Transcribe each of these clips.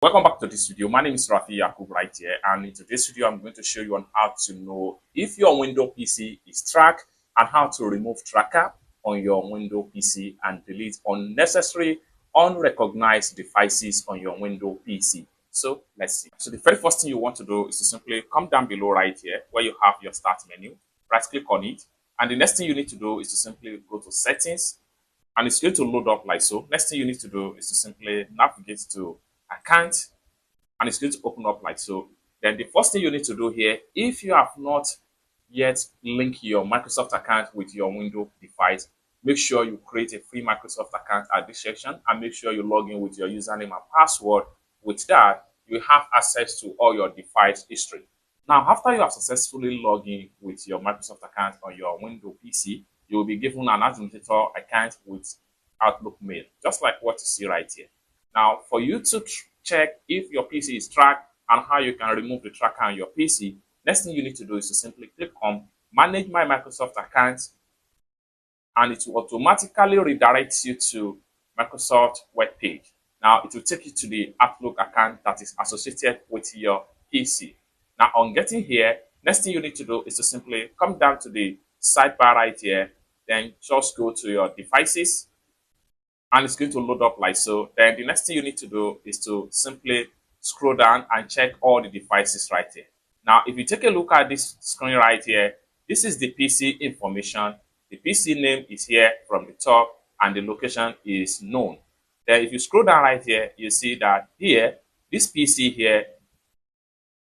Welcome back to this video. My name is Rafi Yakub right here, and in today's video I'm going to show you on how to know if your Windows PC is tracked and how to remove tracker on your Windows PC and delete unnecessary unrecognized devices on your Windows PC. So let's see. So the very first thing you want to do is to simply come down below right here where you have your start menu, right click on it, and the next thing you need to do is to simply go to settings, and it's going to load up like so. Next thing you need to do is to simply navigate to account, and it's going to open up like so. Then the first thing you need to do here, if you have not yet linked your Microsoft account with your Windows device, make sure you create a free Microsoft account at this section and make sure you log in with your username and password. With that, you have access to all your device history. Now, after you have successfully logged in with your Microsoft account on your Windows PC, you will be given an administrator account with Outlook Mail, just like what you see right here. Now, for you to check if your PC is tracked and how you can remove the tracker on your PC, next thing you need to do is to simply click on Manage My Microsoft Account, and it will automatically redirect you to Microsoft web page. Now, it will take you to the Outlook account that is associated with your PC. Now, on getting here, next thing you need to do is to simply come down to the sidebar right here, then just go to your devices, and it's going to load up like so. Then the next thing you need to do is to simply scroll down and check all the devices right here. Now, if you take a look at this screen right here, this is the PC information. The PC name is here from the top and the location is known. Then if you scroll down right here, you see that here, this PC here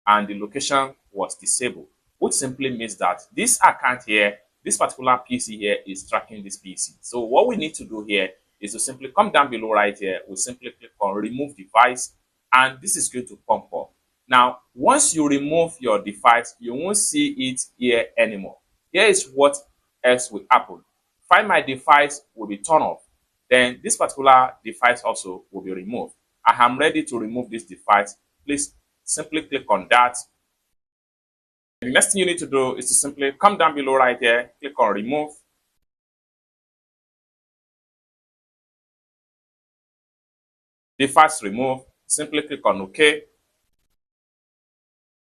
and the location was disabled, which simply means that this account here, this particular PC here is tracking this PC. So what we need to do here is to simply come down below right here. We'll simply click on remove device, and this is going to pump up. Now, once you remove your device, you won't see it here anymore. Here is what else will happen. Find My Device will be turned off. Then this particular device also will be removed. I am ready to remove this device. Please simply click on that. The next thing you need to do is to simply come down below right here, click on remove. Device remove, simply click on OK,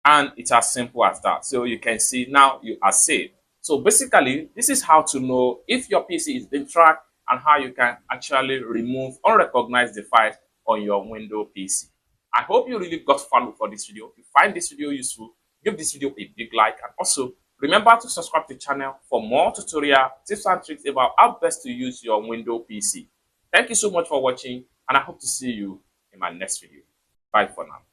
and it's as simple as that. So you can see now you are saved. So basically, this is how to know if your PC is being tracked and how you can actually remove unrecognized device on your Windows PC. I hope you really got value for this video. If you find this video useful, give this video a big like, and also remember to subscribe to the channel for more tutorial tips and tricks about how best to use your Windows PC. Thank you so much for watching, and I hope to see you in my next video. Bye for now.